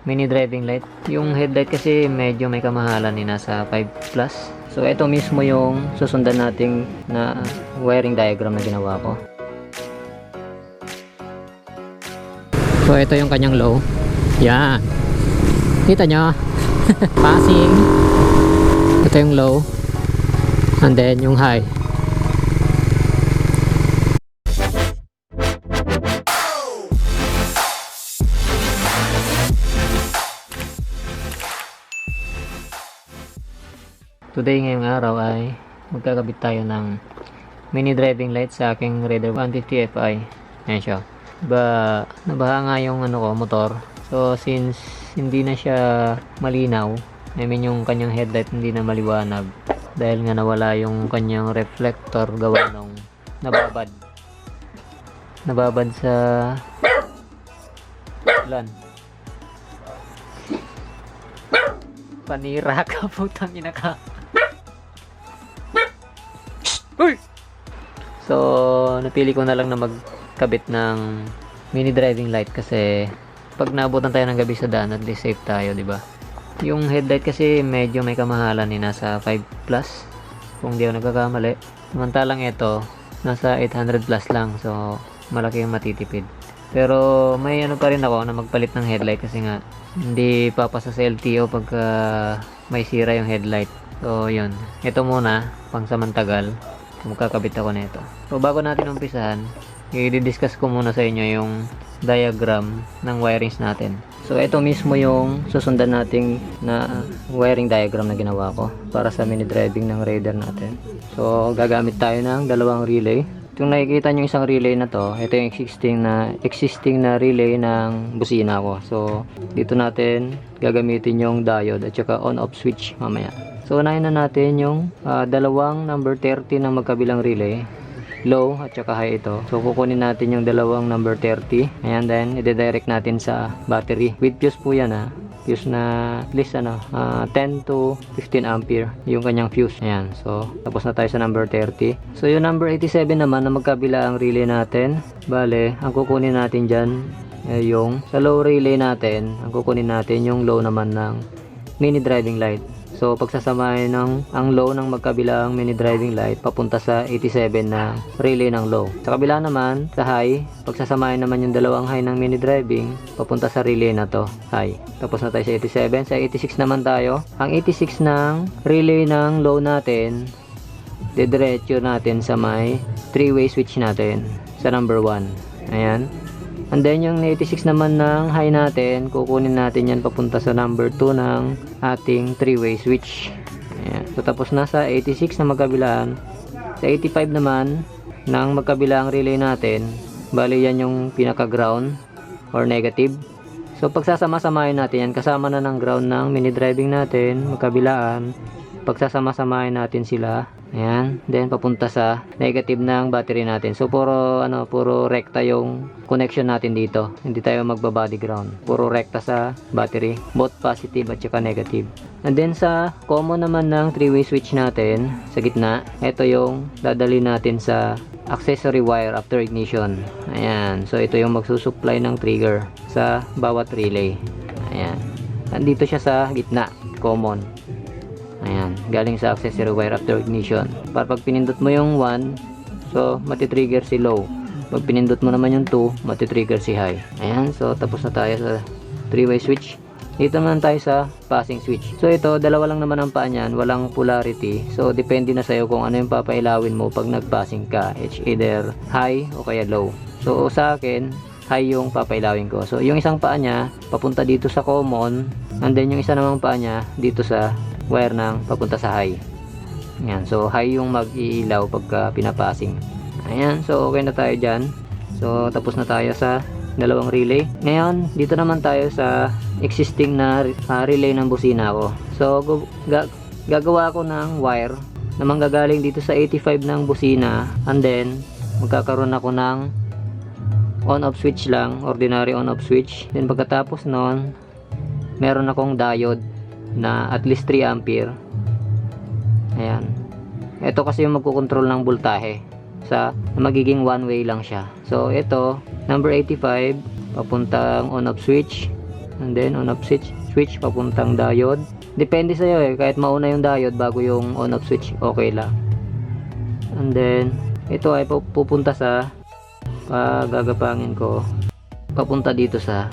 mini driving light. Yung headlight kasi medyo may kamahalan, nasa 5 plus. So ito mismo yung susundan nating na wiring diagram na ginawa ko. So ito yung kanyang low. Yan. Kita nyo? Passing. Ito yung low. And then yung high. Today ngayong araw ay magkakabit tayo ng mini driving light sa aking Raider 150 Fi. Ayan siya. Nabaha nga yung motor. So since hindi na siya malinaw, yung kanyang headlight hindi na maliwanag dahil nga nawala yung kanyang reflector gawa nung nababad sa ulan. Panira ka, putang ina ka. So napili ko na lang na magkabit ng mini driving light kasi pag naabutan tayo ng gabi sa daan, at least safe tayo, di ba? Yung headlight kasi medyo may kamahalan, nasa 5 plus kung di ako nagkakamali. Samantalang ito nasa 800 plus lang, so malaki yung matitipid. Pero may pa rin ako na magpalit ng headlight kasi nga hindi papasa sa LTO pagka may sira yung headlight. So yun, ito muna pang samantagal magkakabit ako nito. So bago natin umpisahan, i-discuss ko muna sa inyo yung diagram ng wirings natin. So ito mismo yung susundan nating na wiring diagram na ginawa ko para sa mini driving ng Raider natin. So gagamit tayo ng dalawang relay. Kung nakikita nyo isang relay na to, ito yung existing na relay ng busina ko. So dito natin gagamitin yung diode at saka on off switch mamaya. So unahin na natin yung dalawang number 30 ng magkabilang relay, low at saka high ito. So kukunin natin yung dalawang number 30. Ayan, then i-direct natin sa battery. With fuse po yan ha. Fuse na at least 10 to 15 ampere yung kanyang fuse. Ayan, so tapos na tayo sa number 30. So yung number 87 naman na magkabila ang relay natin. Bale, ang kukunin natin dyan yung sa low relay natin, ang kukunin natin yung low naman ng mini driving light. So pagsasamahin ang low ng magkabilang mini driving light papunta sa 87 na relay ng low. Sa kabila naman, sa high, pagsasamahin naman yung dalawang high ng mini driving papunta sa relay na to, high. Tapos na tayo sa 87. Sa 86 naman tayo. Ang 86 ng relay ng low natin, didiretso natin sa may 3-way switch natin sa number 1. Ayan. And then yung 86 naman ng high natin, kukunin natin yan papunta sa number 2 ng ating 3-way switch. Ayan. So tapos na sa 86 na magkabilaan. Sa 85 naman ng magkabilang relay natin, bali yan yung pinaka ground or negative. So pagsasama-samahin natin yan, kasama na ng ground ng mini driving natin, magkabilaan. Pagsasama-samahin natin sila. Ayan, then papunta sa negative ng battery natin. So puro rekta yung connection natin dito. Hindi tayo magba-body ground. Puro rekta sa battery, both positive at saka negative. And then sa common naman ng 3-way switch natin sa gitna, ito yung dadali natin sa accessory wire after ignition. Ayan, so ito yung magsusupply ng trigger sa bawat relay. Ayan, nandito siya sa gitna, common. Ayan, galing sa accessory wire after ignition. Para pag pinindot mo yung 1, so matitrigger si low. Pag pinindot mo naman yung 2, matitrigger si high. Ayan, so tapos na tayo sa 3-way switch. Dito naman tayo sa passing switch. So ito, dalawa lang naman ang paa niyan, walang polarity. So depende na sa'yo kung ano yung papailawin mo pag nag-passing ka. It's either high o kaya low. So sa akin, high yung papailawin ko. So yung isang paa niya, papunta dito sa common. And then yung isa namang paa niya, dito sa wire ng papunta sa high. Ayan, so high yung mag-iilaw pagka pinapassing. Ayan, so okay na tayo dyan. So tapos na tayo sa dalawang relay. Ngayon, dito naman tayo sa existing na relay ng busina ko. So gagawa ko ng wire na manggagaling dito sa 85 ng busina, and then magkakaroon ako ng on off switch lang, ordinary on off switch. Then pagkatapos nun, meron akong diode na at least 3 ampere. Ayan, ito kasi yung magkukontrol ng voltahe sa magiging one way lang siya. So ito, number 85 papuntang on off switch, and then on off switch papuntang diode. Depende sa iyo kahit mauna yung diode bago yung on off switch, okay lang. And then ito ay pupunta sa gagapangin ko papunta dito sa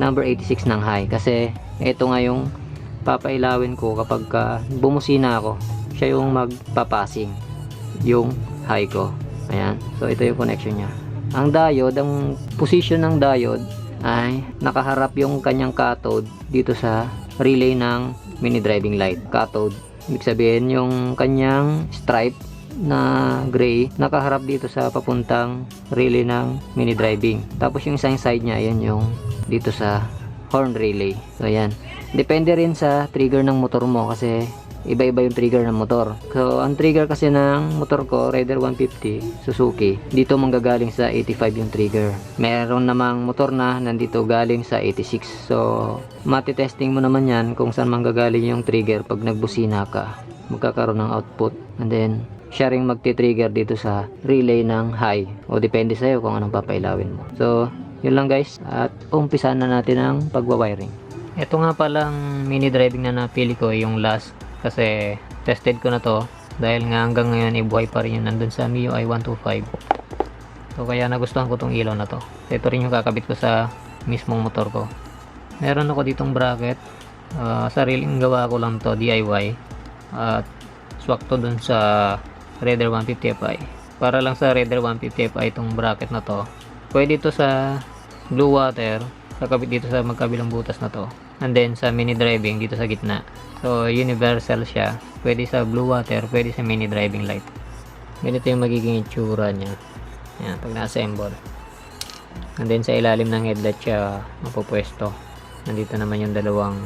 number 86 ng high, kasi ito nga yung papailawin ko kapag bumusina ako, siya yung magpapasing yung high ko. Ayan, so ito yung connection nya. Ang diode, ang position ng diode ay nakaharap yung kanyang cathode dito sa relay ng mini driving light. Cathode, ibig sabihin yung kanyang stripe na gray nakaharap dito sa papuntang relay ng mini driving. Tapos yung isang side nya, ayan yung dito sa horn relay. So ayan, depende rin sa trigger ng motor mo kasi iba-iba yung trigger ng motor. So ang trigger kasi ng motor ko, Raider 150 Suzuki, dito manggagaling sa 85 yung trigger. Meron namang motor na nandito galing sa 86. So matitesting mo naman yan kung saan manggagaling yung trigger. Pag nagbusina ka, magkakaroon ng output, and then siya ring magti-trigger dito sa relay ng high, o depende sa'yo kung anong papailawin mo. So yun lang guys, at umpisan na natin ang pagwa-wiring. Ito nga palang mini driving na napili ko, yung last, kasi tested ko na to dahil nga hanggang ngayon buhay pa rin yun nandun sa MIUI 125. So kaya nagustuhan ko tong ilaw na to. Ito rin yung kakabit ko sa mismong motor ko. Meron ako ditong bracket, sariling gawa ko lang to, DIY, at swak to dun sa Raider 150 Fi. Para lang sa Raider 150 Fi itong bracket na to. Pwede ito sa blue water, kakabit dito sa magkabilang butas na to, and then sa mini driving dito sa gitna. So universal siya, pwede sa blue water, pwede sa mini driving light. Ganito yung magiging itsura nya. Yan, pag na-assemble. And then sa ilalim ng headlight siya mapupwesto. Nandito naman yung dalawang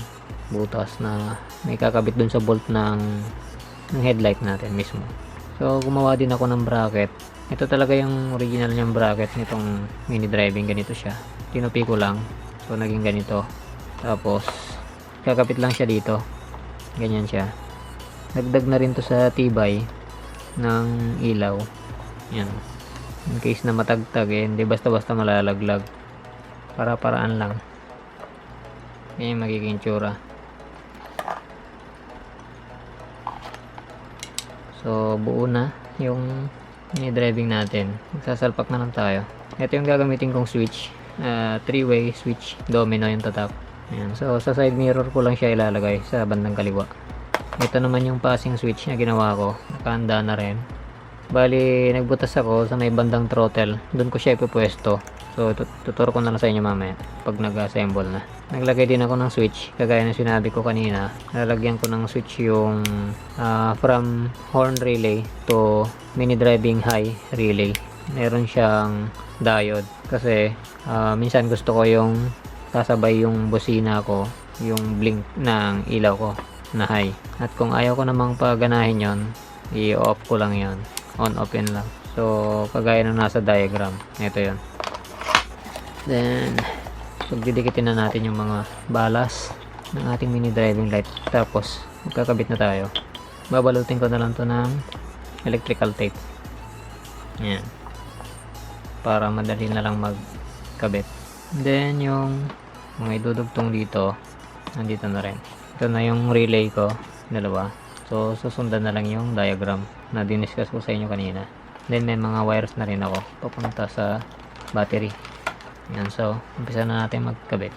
butas na may kakabit dun sa bolt ng headlight natin mismo. So gumawa din ako ng bracket. Ito talaga yung original niyang bracket nitong mini driving. Ganito siya, tinupi ko lang, so naging ganito. Tapos kakapit lang siya dito, ganyan siya. Dagdag na rin to sa tibay ng ilaw. Yan, in case na matagtag hindi basta basta malalaglag. Para-paraan lang. Ganyan magiging tsura. So buo na yung mini driving natin. Magsasalpak na lang tayo. Ito yung gagamitin kong switch, 3-way switch, domino yung tatak. Ayan. So sa side mirror ko lang siya ilalagay sa bandang kaliwa. Ito naman yung passing switch na ginawa ko, nakahanda na rin. Bali nagbutas ako sa may bandang throttle, doon ko siya ipupwesto. So tuturo ko na lang sa inyo mamaya pag nag-assemble na. Naglagay din ako ng switch, kagaya ng sinabi ko kanina. Lalagyan ko ng switch yung from horn relay to mini driving high relay. Meron siyang diode kasi minsan gusto ko yung sasabay yung busina ko, yung blink ng ilaw ko na high. At kung ayaw ko namang paganahin yon, i-off ko lang yon, on off in lang. So kagaya ng nasa diagram, ito yon. Then pagdidikitin na natin yung mga balas ng ating mini driving light, tapos magkakabit na tayo. Babalutin ko na lang to ng electrical tape. Yan, para madali na lang magkabit. Then yung mga idudugtong dito, nandito na rin. Ito na yung relay ko, dalawa. So susundan na lang yung diagram na diniscuss ko sa inyo kanina. Then may mga wires na rin ako papunta sa battery. Yan, so umpisa na natin magkabit.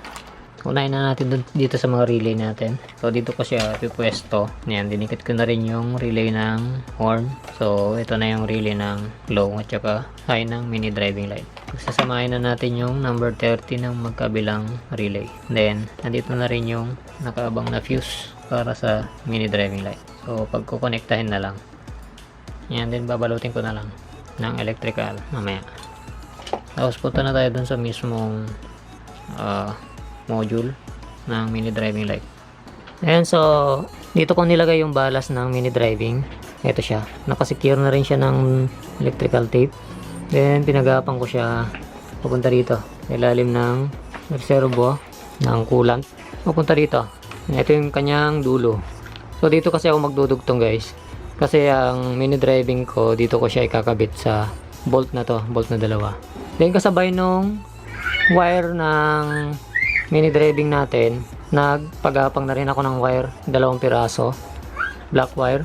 Unahin na natin dito sa mga relay natin. So dito ko siya pipwesto. Yan, dinikit ko na rin yung relay ng horn. So ito na yung relay ng low at saka high ng mini driving light. Sasamahin na natin yung number 30 ng magkabilang relay. Then nandito na rin yung nakaabang na fuse para sa mini driving light. So pagkukonektahin na lang. Yan, then babalutin ko na lang ng electrical mamaya. Tapos punta na tayo dun sa mismong module ng mini driving light. Ayan, so dito ko nilagay yung balas ng mini driving. Ito siya, nakasecure na rin siya ng electrical tape. Then pinagapan ko siya papunta dito, ilalim ng reservo ng coolant, papunta dito. Ito yung kanyang dulo. So dito kasi ako magdudugtong guys, kasi ang mini driving ko dito ko siya ikakabit sa bolt na to, bolt na dalawa. Then kasabay nung wire ng mini driving natin, nagpagapang na rin ako ng wire, 2 piraso, black wire.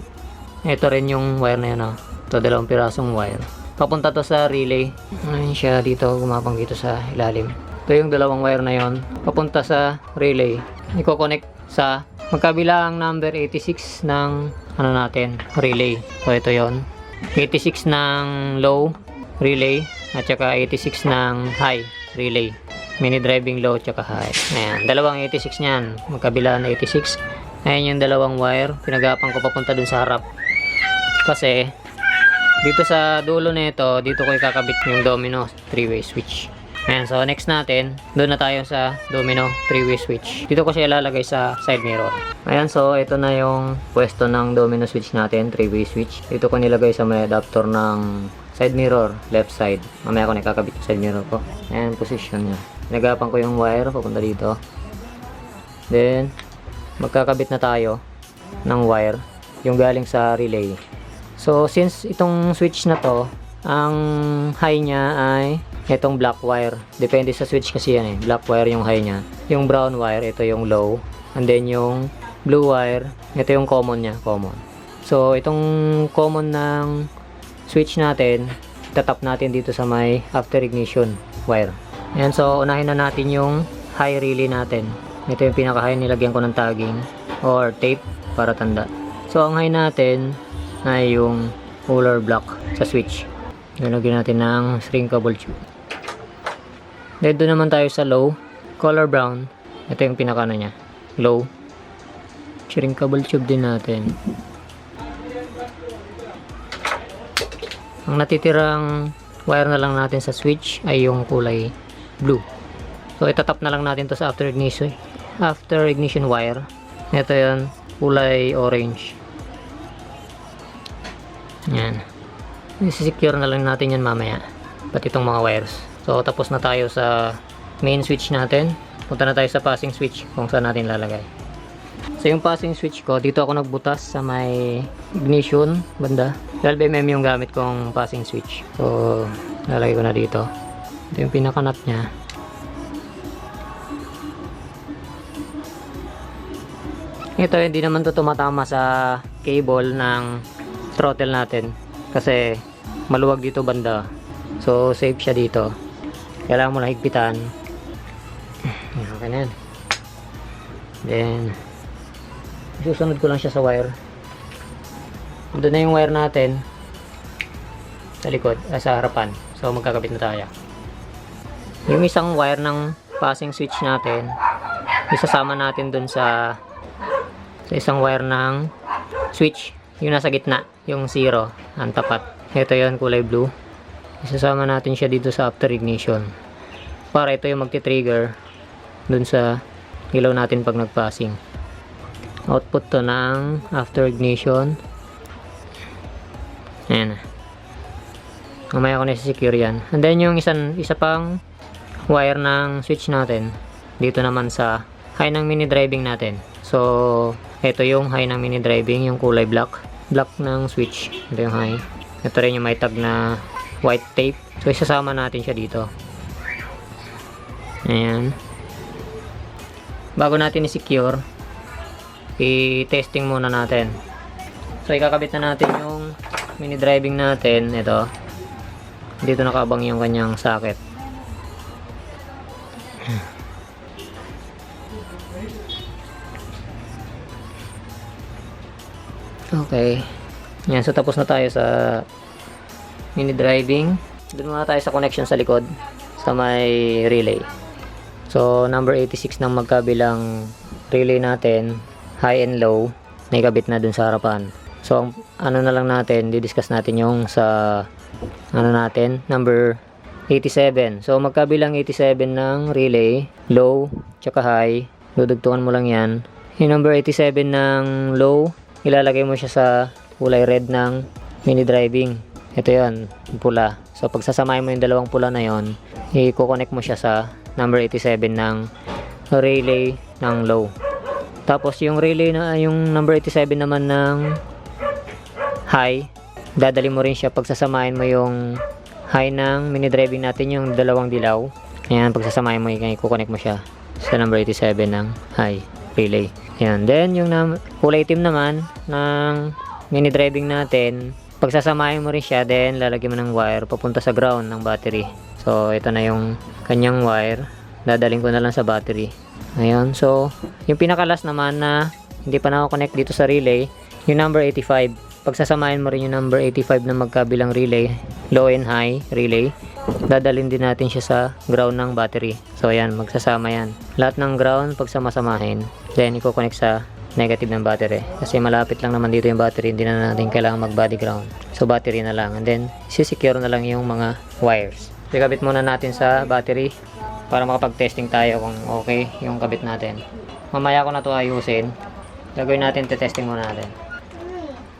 Ito rin yung wire na yun, oh. Ito, 2 pirasong wire. Papunta to sa relay. Ayun siya dito, gumapang dito sa ilalim. Ito yung 2 wire na yon, papunta sa relay. Iko-connect sa magkabilang number 86 ng ano natin, relay. So ito yon, 86 ng low relay at saka 86 ng high relay. Mini driving low at saka high. Ayan, dalawang 86 niyan, magkabila na 86. Ayan yung 2 wire, pinagapang ko papunta dun sa harap. Kasi dito sa dulo nito, dito ko ikakabit yung domino 3-way switch. Ayan, so next natin, doon na tayo sa domino 3-way switch. Dito ko siya ilalagay sa side mirror. Ayan, so ito na yung pwesto ng domino switch natin, 3-way switch. Dito ko nilagay sa may adapter ng side mirror, left side. Mamaya ko nakakabit yung side mirror ko. Ayan, position niya. Nagapan ko yung wire papunta dito. Then magkakabit na tayo ng wire yung galing sa relay. So since itong switch na to, ang high niya ay itong black wire. Depende sa switch kasi yan eh. Black wire yung high niya. Yung brown wire, ito yung low. And then yung blue wire, ito yung common niya, common. So itong common ng switch natin, tatap natin dito sa may after ignition wire. Ayan, so unahin na natin yung high relay natin. Ito yung pinaka high, nilagyan ko ng tagging or tape para tanda. So ang high natin ay yung color black sa switch. Nilagyan natin ng shrinkable tube. Then doon naman tayo sa low, color brown. Ito yung pinaka na niya, low. Shrinkable tube din natin. Ang natitirang wire na lang natin sa switch ay yung kulay blue. So itatap na lang natin to sa after ignition wire. Ito yan, kulay orange. Yan. I-secure na lang natin yan mamaya, pati itong mga wires. So tapos na tayo sa main switch natin. Punta na tayo sa passing switch kung saan natin lalagay. So yung passing switch ko, dito ako nagbutas sa may ignition banda. 12mm yung gamit kong passing switch. So lalagay ko na dito. Ito yung pinaka-nut nya. Ito hindi naman to tumatama sa cable ng throttle natin kasi maluwag dito banda. So safe siya dito. Kailangan mo na higpitan. Okay na yan. Then susunod ko lang siya sa wire. Doon na yung wire natin sa likod, sa harapan. So magkakabit na tayo. Yung isang wire ng passing switch natin, isasama natin doon sa isang wire ng switch, yung nasa gitna, yung 0, ang tapat. Ito yon, kulay blue. Isasama natin siya dito sa after ignition para ito yung magti-trigger dun sa ilaw natin pag nag-passing. Output to ng after ignition. Ayan. Mamaya ko na-secure yan. And then yung isa pang wire ng switch natin dito naman sa high ng mini driving natin. So ito yung high ng mini driving, yung kulay black ng switch. Ito yung high. Ito rin yung may tag na white tape. So isasama natin siya dito. Ayan. Bago natin i-secure, i-testing muna natin. So ikakabit na natin yung mini driving natin. Ito. Dito nakabang yung kanyang socket. Okay. Yan, so tapos na tayo sa mini driving. Doon muna tayo sa connection sa likod sa may relay. So number 86 ng magkabilang relay natin, high and low, naikabit na dun sa harapan. So ano na lang natin, didiscuss natin yung sa ano natin, number 87. So magkabilang 87 ng relay, low tsaka high, dudugtungan mo lang yan. Yung number 87 ng low, ilalagay mo siya sa kulay red ng mini driving. Ito yon, pula. So pagsasamahin mo yung dalawang pula na yon, i-connect mo siya sa number 87 ng relay ng low. Tapos yung relay na yung number 87 naman ng high, dadali mo rin siya pagsasamahin mo yung high ng mini driving natin, yung dalawang dilaw. Ayan, pagsasamahin mo, i-connect mo siya. sa number 87 ng high relay. Ayan. Then, yung kulay itim naman ng mini driving natin, pagsasamahin mo rin siya, then lalagyan mo ng wire papunta sa ground ng battery. So, ito na yung kanyang wire. Dadaling ko na lang sa battery. Ayan. So, yung pinaka-last naman na hindi pa nako-connect dito sa relay, yung number 85. Pagsasamahin mo rin yung number 85 na magkabilang relay, low and high relay, dadalhin din natin siya sa ground ng battery. So, ayan. Magsasama yan. Lahat ng ground, pagsama-samahin, then i-connect sa negative ng battery. Kasi malapit lang naman dito yung battery, hindi na natin kailangan mag-body ground. So, battery na lang. And then, sisecure na lang yung mga wires. Ikabit muna natin sa battery para makapag-testing tayo kung okay yung kabit natin. Mamaya ko na to ayusin. Gagawin natin, testing muna natin.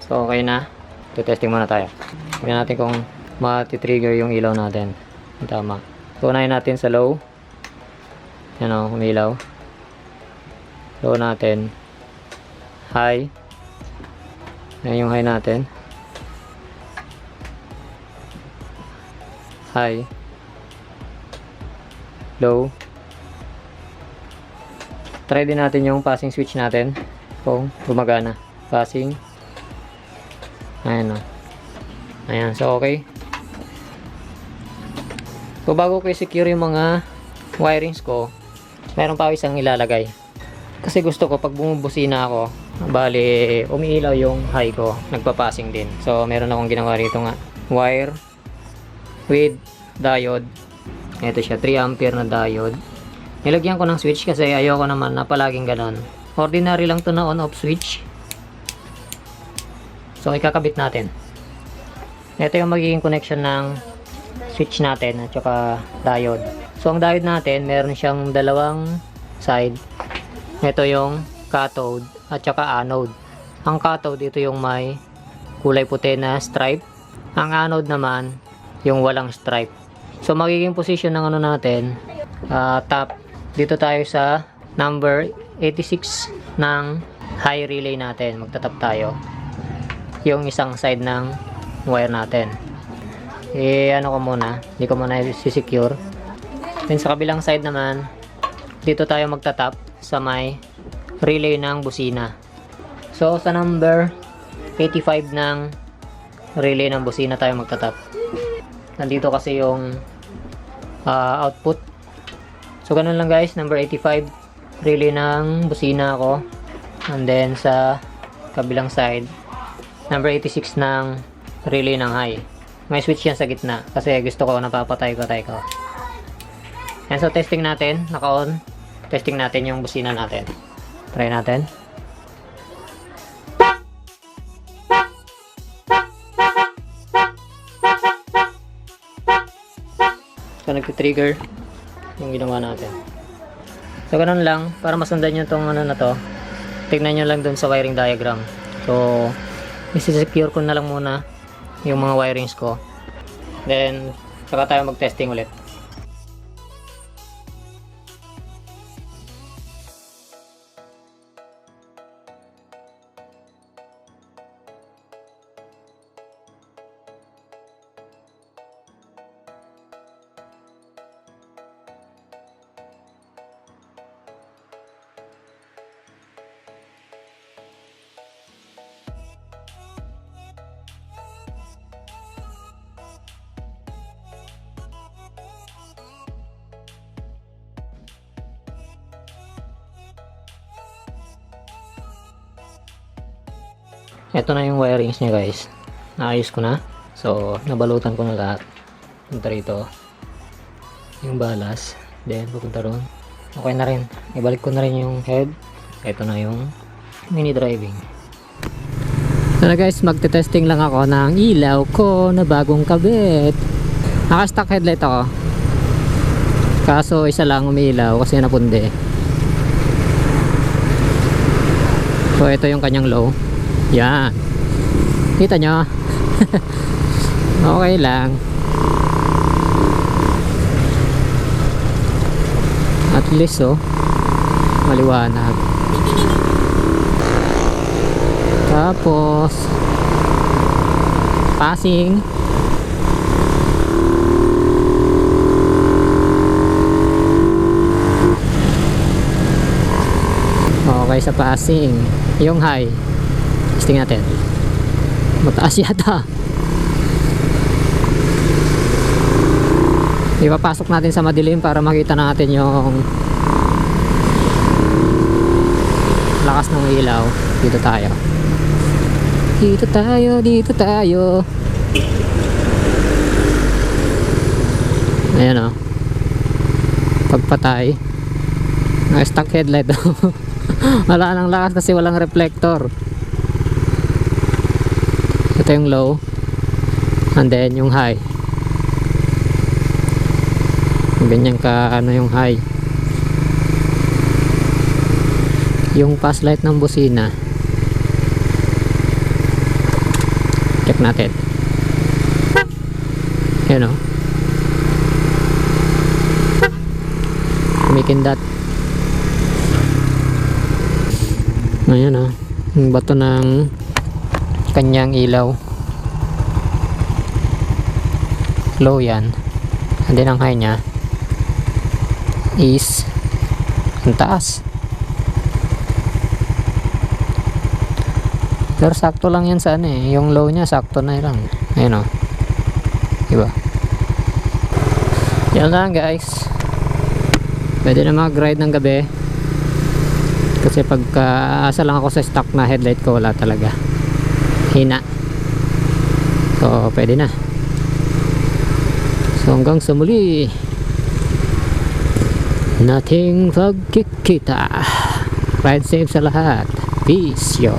So, okay na. Testing muna tayo. Tignan natin kung mati-trigger yung ilaw natin. Tama. So, unahin natin sa low. Yan o, umilaw. Low natin. High. Yan yung high natin. High. Low. Try din natin yung passing switch natin kung gumagana. Passing. Ayan o. Ayan. So, okay. So, bago ko i-secure yung mga wirings ko, meron pa ako isang ilalagay. Kasi gusto ko pag bumubusina ako, bali umiilaw yung high ko, nagpa-passing din. So, meron akong ginawa rito nga. Wire with diode. Ito siya, 3 ampere na diode. Nilagyan ko ng switch kasi ayoko naman na palaging ganon. Ordinary lang to na on-off switch. So, ikakabit natin. Ito yung magiging connection ng switch natin at saka diode. So, ang diode natin, meron siyang dalawang side. Ito yung cathode at saka anode. Ang cathode, ito yung may kulay puti na stripe. Ang anode naman, yung walang stripe. So, magiging position ng ano natin, top. Dito tayo sa number 86 ng high relay natin. Magtatap tayo. Yung isang side ng wire natin. Ano ko muna. Hindi ko muna i-secure. Then, sa kabilang side naman, dito tayo magtatap sa may relay ng busina. So, sa number 85 ng relay ng busina tayo magtatap. Nandito kasi yung output. So, ganun lang guys. Number 85 relay ng busina ako. And then, sa kabilang side, number 86 ng relay ng high. May switch yan sa gitna. Kasi gusto ko napapatay-patay ko. And so, testing natin. Naka-on. Testing natin yung busina natin. Try natin. So, nag-trigger yung ginawa natin. So, ganun lang. Para masundan nyo itong ano na to, tignan nyo lang dun sa wiring diagram. So, isi-secure ko na lang muna yung mga wirings ko. Then, saka tayo mag-testing ulit. Ito na yung wirings niya guys. Naayos ko na. So, nabalutan ko na lahat. Punta rito. Yung balas. Then, pupunta ron. Okay na rin. Ibalik ko na rin yung head. Ito na yung mini driving. So na guys, magte-testing lang ako ng ilaw ko na bagong kabit. Naka-stock headlight ako. Kaso isa lang umiilaw kasi napundi. So, ito yung kanyang low. Yan. Kita nyo? Okay lang. At least maliwanag. Tapos passing. Okay sa passing. Yung high. Testing natin. Mataas yata. Ipapasok natin sa madilim para makita natin yung lakas ng ilaw. Dito tayo. Dito tayo, dito tayo. Ayan o. Pagpatay. Stock headlight. Wala nang lakas kasi walang reflector. Ito yung low. And then yung high. Ganyan ka ano yung high. Yung pass light ng busina. Check natin. Ayan o. Kumikindat. Ayan o. Yung bato ng kanyang ilaw. Low yan. And then ang high nya is ang taas. Pero sakto lang yan sa ano eh. Yung low nya sakto na lang. Ayan o. Diba? Yan lang guys. Pwede na mag-ride ng gabi. Kasi pagka asa lang ako sa stock na headlight ko, wala talaga. Hina. So pwede na. So hanggang sa muli. Nating pagkikita. Ride safe sa lahat. Peace yo.